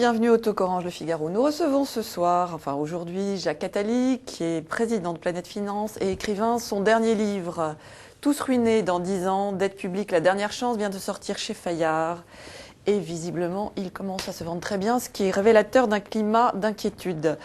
bienvenue au Talk Orange Le Figaro. Nous recevons ce soir, aujourd'hui, Jacques Attali, qui est président de Planète Finance et écrivain. Son dernier livre, Tous ruinés dans 10 ans, dette publique, la dernière chance, vient de sortir chez Fayard. Et visiblement, il commence à se vendre très bien, ce qui est révélateur d'un climat d'inquiétude.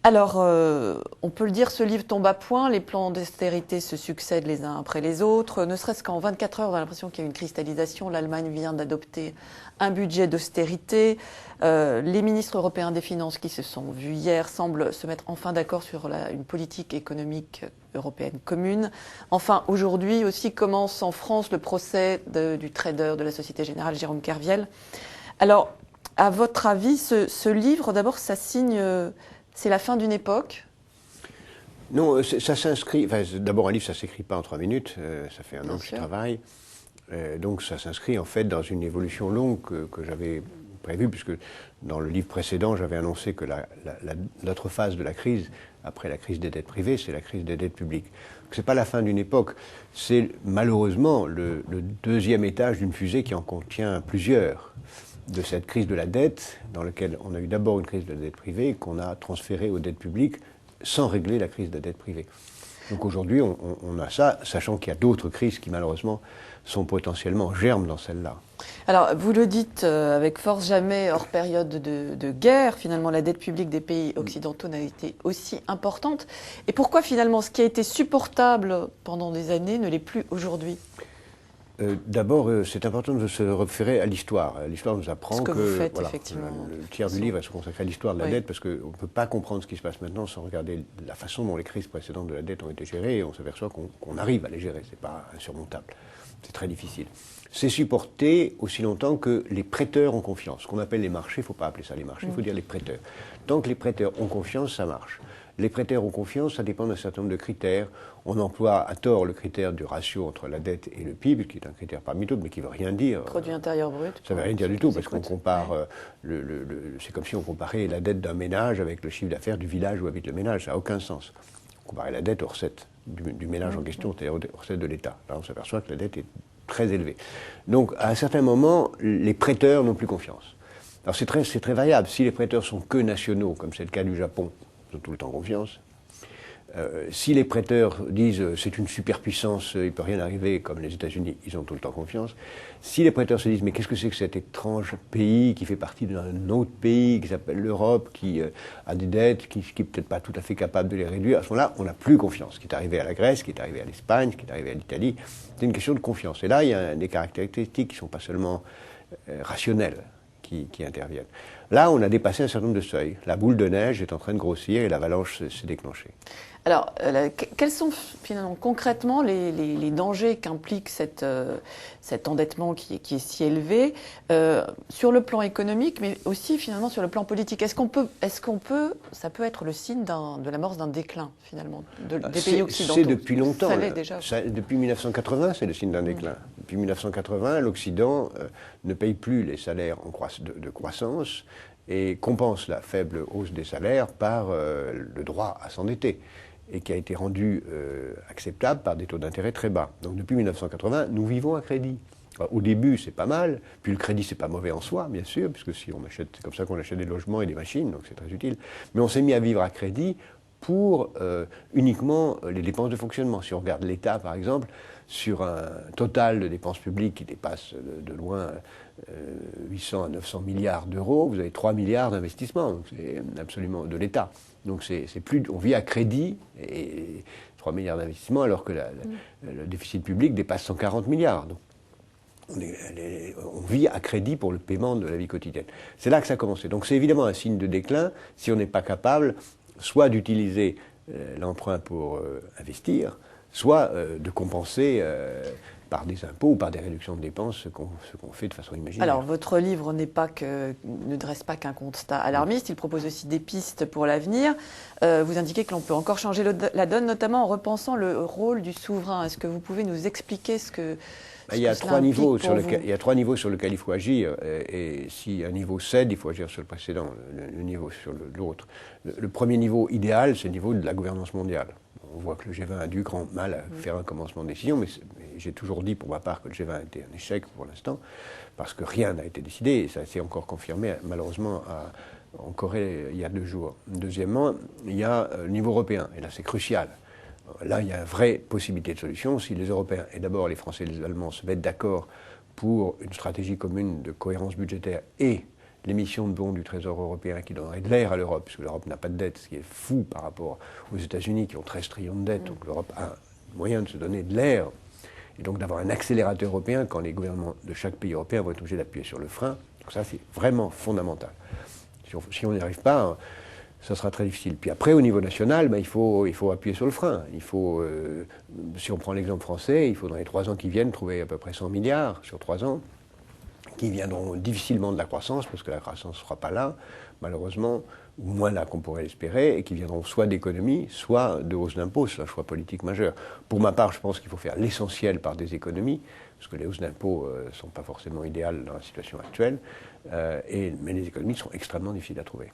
Alors, on peut le dire, ce livre tombe à point, les plans d'austérité se succèdent les uns après les autres. Ne serait-ce qu'en 24 heures, on a l'impression qu'il y a une cristallisation. L'Allemagne vient d'adopter un budget d'austérité. Les ministres européens des Finances qui se sont vus hier semblent se mettre enfin d'accord sur une politique économique européenne commune. Enfin, aujourd'hui aussi commence en France le procès du trader de la Société Générale, Jérôme Kerviel. Alors, à votre avis, ce livre, d'abord, ça signe... c'est la fin d'une époque? Non, ça s'inscrit... Enfin, d'abord, un livre, ça ne s'écrit pas en 3 minutes. Ça fait un an que je travaille. Donc, ça s'inscrit, en fait, dans une évolution longue que j'avais prévue, puisque dans le livre précédent, j'avais annoncé que l'autre phase de la crise, après la crise des dettes privées, c'est la crise des dettes publiques. Ce n'est pas la fin d'une époque. C'est malheureusement le deuxième étage d'une fusée qui en contient plusieurs. De cette crise de la dette, dans laquelle on a eu d'abord une crise de la dette privée, qu'on a transférée aux dettes publiques sans régler la crise de la dette privée. Donc aujourd'hui, on a ça, sachant qu'il y a d'autres crises qui malheureusement sont potentiellement en germe dans celle-là. Alors, vous le dites avec force, jamais hors période de guerre, finalement, la dette publique des pays occidentaux n'a été aussi importante. Et pourquoi finalement ce qui a été supportable pendant des années ne l'est plus aujourd'hui ? D'abord, c'est important de se référer à l'histoire. L'histoire nous apprend que vous faites, voilà, effectivement, le tiers du livre est consacré à l'histoire de la dette, parce qu'on ne peut pas comprendre ce qui se passe maintenant sans regarder la façon dont les crises précédentes de la dette ont été gérées, et on s'aperçoit qu'on arrive à les gérer. Ce n'est pas insurmontable. C'est très difficile. C'est supporté aussi longtemps que les prêteurs ont confiance. Ce qu'on appelle les marchés, il ne faut pas appeler ça les marchés, il faut dire les prêteurs. Tant que les prêteurs ont confiance, ça marche. Les prêteurs ont confiance, ça dépend d'un certain nombre de critères. On emploie à tort le critère du ratio entre la dette et le PIB, qui est un critère parmi d'autres, mais qui ne veut rien dire. Produit intérieur brut. Ça ne veut rien dire du tout, parce qu'on compare, c'est comme si on comparait la dette d'un ménage avec le chiffre d'affaires du village où habite le ménage. Ça n'a aucun sens. On comparait la dette aux recettes du ménage en question, c'est-à-dire aux recettes de l'État. Là, on s'aperçoit que la dette est très élevée. Donc, à un certain moment, les prêteurs n'ont plus confiance. Alors, c'est très variable. Si les prêteurs sont que nationaux, comme c'est le cas du Japon, ils ont tout le temps confiance. Si les prêteurs disent c'est une superpuissance, il ne peut rien arriver, comme les États-Unis, ils ont tout le temps confiance. Si les prêteurs se disent mais qu'est-ce que c'est que cet étrange pays qui fait partie d'un autre pays, qui s'appelle l'Europe, qui a des dettes, qui n'est peut-être pas tout à fait capable de les réduire, à ce moment-là, on n'a plus confiance. Ce qui est arrivé à la Grèce, ce qui est arrivé à l'Espagne, ce qui est arrivé à l'Italie, c'est une question de confiance. Et là, il y a des caractéristiques qui ne sont pas seulement rationnelles qui interviennent. Là, on a dépassé un certain nombre de seuils. La boule de neige est en train de grossir et l'avalanche s'est déclenchée. Alors, quels sont finalement concrètement les dangers qu'implique cet endettement qui est si élevé sur le plan économique, mais aussi finalement sur le plan politique? Est-ce qu'on peut, ça peut être le signe de l'amorce d'un déclin finalement des pays occidentaux? C'est depuis longtemps. Ça l'est déjà. Depuis 1980, c'est le signe d'un déclin. Depuis 1980, l'Occident ne paye plus les salaires de croissance et compense la faible hausse des salaires par le droit à s'endetter, et qui a été rendu acceptable par des taux d'intérêt très bas. Donc depuis 1980, nous vivons à crédit. Alors, au début, c'est pas mal, puis le crédit, c'est pas mauvais en soi, bien sûr, puisque si on achète, c'est comme ça qu'on achète des logements et des machines, donc c'est très utile. Mais on s'est mis à vivre à crédit pour uniquement les dépenses de fonctionnement. Si on regarde l'État, par exemple, sur un total de dépenses publiques qui dépasse de loin 800 à 900 milliards d'euros, vous avez 3 milliards d'investissements, donc c'est absolument de l'État. Donc c'est plus, on vit à crédit, et 3 milliards d'investissements, alors que le déficit public dépasse 140 milliards. Donc on vit à crédit pour le paiement de la vie quotidienne. C'est là que ça a commencé. Donc c'est évidemment un signe de déclin si on n'est pas capable soit d'utiliser l'emprunt pour investir, soit de compenser par des impôts ou par des réductions de dépenses ce qu'on fait de façon imaginaire. Alors, votre livre ne dresse pas qu'un constat alarmiste, il propose aussi des pistes pour l'avenir. Vous indiquez que l'on peut encore changer la donne, notamment en repensant le rôle du souverain. Est-ce que vous pouvez nous expliquer ce que il y a 3 niveaux sur lesquels il faut agir, et si un niveau cède, il faut agir sur le précédent, le niveau sur l'autre. Le premier niveau idéal, c'est le niveau de la gouvernance mondiale. On voit que le G20 a du grand mal à faire un commencement de décision, mais j'ai toujours dit pour ma part que le G20 était un échec pour l'instant, parce que rien n'a été décidé, et ça s'est encore confirmé malheureusement en Corée il y a 2 jours. Deuxièmement, il y a le niveau européen, et là c'est crucial. Là, il y a une vraie possibilité de solution. Si les Européens, et d'abord les Français et les Allemands, se mettent d'accord pour une stratégie commune de cohérence budgétaire et l'émission de bons du Trésor européen qui donnerait de l'air à l'Europe, puisque l'Europe n'a pas de dette, ce qui est fou par rapport aux États-Unis qui ont 13 trillions de dettes, donc l'Europe a moyen de se donner de l'air, et donc d'avoir un accélérateur européen quand les gouvernements de chaque pays européen vont être obligés d'appuyer sur le frein. Donc ça, c'est vraiment fondamental. Si on n'y arrive pas, ça sera très difficile. Puis après, au niveau national, il faut appuyer sur le frein. Si on prend l'exemple français, il faut dans les 3 ans qui viennent trouver à peu près 100 milliards sur 3 ans, qui viendront difficilement de la croissance, parce que la croissance ne sera pas là, malheureusement, ou moins là qu'on pourrait l'espérer, et qui viendront soit d'économies, soit de hausse d'impôts. C'est un choix politique majeur. Pour ma part, je pense qu'il faut faire l'essentiel par des économies, parce que les hausses d'impôts ne sont pas forcément idéales dans la situation actuelle, mais les économies sont extrêmement difficiles à trouver.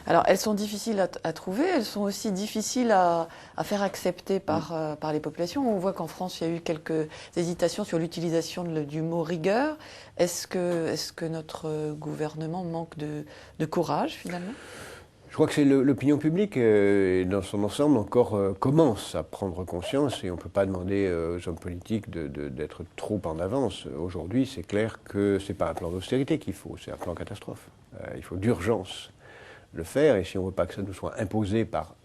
Alors, elles sont difficiles à trouver, elles sont aussi difficiles à faire accepter par les populations. On voit qu'en France, il y a eu quelques hésitations sur l'utilisation du mot rigueur. Est-ce que notre gouvernement manque de courage, finalement ? Je crois que c'est l'opinion publique, dans son ensemble, encore commence à prendre conscience, et on ne peut pas demander aux hommes politiques d'être trop en avance. Aujourd'hui, c'est clair que ce n'est pas un plan d'austérité qu'il faut, c'est un plan catastrophe. Il faut d'urgence le faire, et si on ne veut pas que ça nous soit imposé par,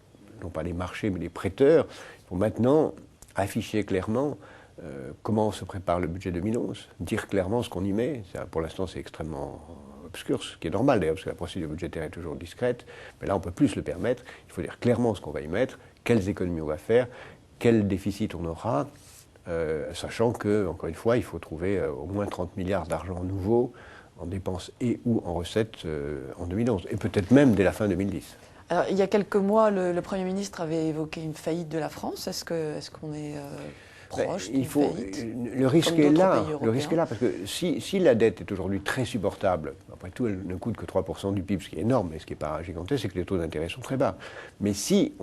non pas les marchés, mais les prêteurs, il faut maintenant afficher clairement comment se prépare le budget 2011, dire clairement ce qu'on y met. Pour l'instant, c'est extrêmement obscur, ce qui est normal d'ailleurs, parce que la procédure budgétaire est toujours discrète, mais là, on ne peut plus se le permettre. Il faut dire clairement ce qu'on va y mettre, quelles économies on va faire, quel déficit on aura, sachant que, encore une fois, il faut trouver au moins 30 milliards d'argent nouveau en dépenses et ou en recettes en 2011, et peut-être même dès la fin 2010. Alors, il y a quelques mois, le Premier ministre avait évoqué une faillite de la France. Est-ce qu'on est proche d'une faillite ? Le risque est là. Le risque est là, parce que si la dette est aujourd'hui très supportable, après tout, elle ne coûte que 3% du PIB, ce qui est énorme, mais ce qui n'est pas gigantesque, c'est que les taux d'intérêt sont très bas. Mais si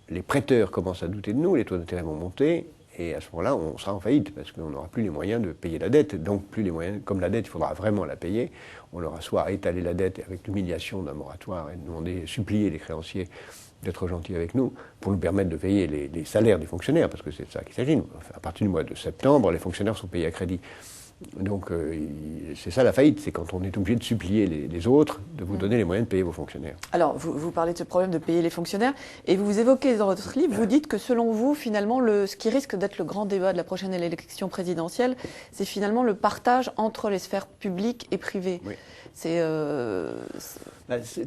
les prêteurs commencent à douter de nous, les taux d'intérêt vont monter, et à ce moment-là, on sera en faillite, parce qu'on n'aura plus les moyens de payer la dette. Donc, plus les moyens, comme la dette, il faudra vraiment la payer. On aura soit à étaler la dette avec l'humiliation d'un moratoire et demander, supplier les créanciers d'être gentils avec nous pour nous permettre de payer les salaires des fonctionnaires, parce que c'est de ça qu'il s'agit. À partir du mois de septembre, les fonctionnaires sont payés à crédit. Donc, c'est ça la faillite, c'est quand on est obligé de supplier les autres de vous donner les moyens de payer vos fonctionnaires. Alors, vous parlez de ce problème de payer les fonctionnaires, et vous évoquez dans votre livre, vous dites que selon vous, finalement, ce qui risque d'être le grand débat de la prochaine élection présidentielle, c'est finalement le partage entre les sphères publiques et privées. Oui.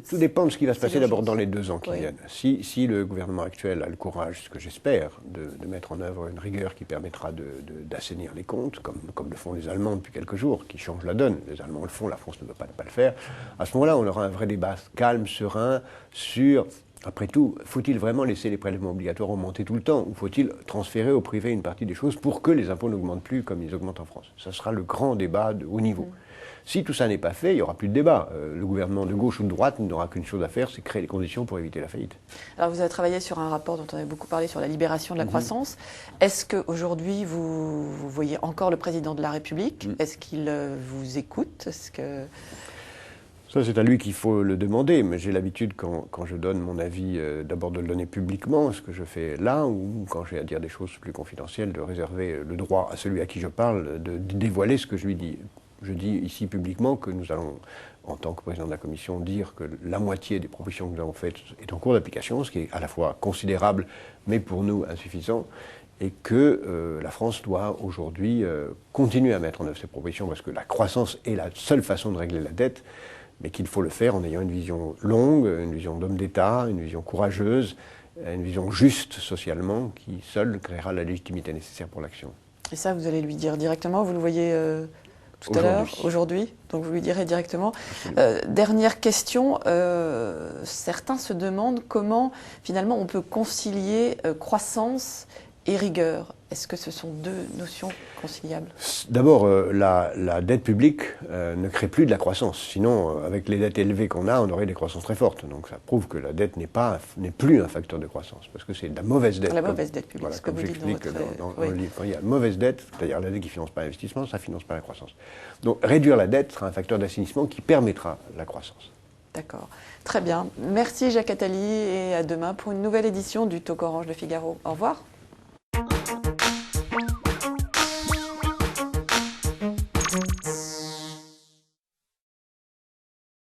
Tout dépend de ce qui va se passer d'abord dans les 2 ans qui viennent. Si le gouvernement actuel a le courage, ce que j'espère, de mettre en œuvre une rigueur qui permettra d'assainir les comptes, comme le font les Allemands depuis quelques jours, qui changent la donne. Les Allemands le font, la France ne veut pas le faire. À ce moment-là, on aura un vrai débat calme, serein, sur, après tout, faut-il vraiment laisser les prélèvements obligatoires augmenter tout le temps, ou faut-il transférer au privé une partie des choses pour que les impôts n'augmentent plus comme ils augmentent en France? Ça sera le grand débat de haut niveau. Si tout ça n'est pas fait, il n'y aura plus de débat. Le gouvernement de gauche ou de droite n'aura qu'une chose à faire, c'est créer les conditions pour éviter la faillite. Alors vous avez travaillé sur un rapport dont on avait beaucoup parlé sur la libération de la croissance. Est-ce qu'aujourd'hui vous voyez encore le président de la République? Est-ce qu'il vous écoute? Ça, c'est à lui qu'il faut le demander, mais j'ai l'habitude, quand je donne mon avis, d'abord de le donner publiquement, ce que je fais là, ou quand j'ai à dire des choses plus confidentielles, de réserver le droit à celui à qui je parle de dévoiler ce que je lui dis. Je dis ici publiquement que nous allons, en tant que président de la Commission, dire que la moitié des propositions que nous avons faites est en cours d'application, ce qui est à la fois considérable, mais pour nous insuffisant, et que la France doit aujourd'hui continuer à mettre en œuvre ces propositions, parce que la croissance est la seule façon de régler la dette, mais qu'il faut le faire en ayant une vision longue, une vision d'homme d'État, une vision courageuse, une vision juste socialement, qui seule créera la légitimité nécessaire pour l'action. Et ça, vous allez lui dire directement, vous le voyez tout à l'heure, aujourd'hui, donc vous lui direz directement. Dernière question, certains se demandent comment finalement on peut concilier croissance et rigueur, est-ce que ce sont deux notions conciliables? D'abord, la dette publique ne crée plus de la croissance. Sinon, avec les dettes élevées qu'on a, on aurait des croissances très fortes. Donc ça prouve que la dette n'est plus un facteur de croissance, parce que c'est de la mauvaise dette. La mauvaise dette publique, voilà, ce que vous dites dans le livre. Quand il y a mauvaise dette, c'est-à-dire la dette qui ne finance pas l'investissement, ça ne finance pas la croissance. Donc réduire la dette sera un facteur d'assainissement qui permettra la croissance. D'accord. Très bien. Merci Jacques Attali et à demain pour une nouvelle édition du Talk Orange de Figaro. Au revoir.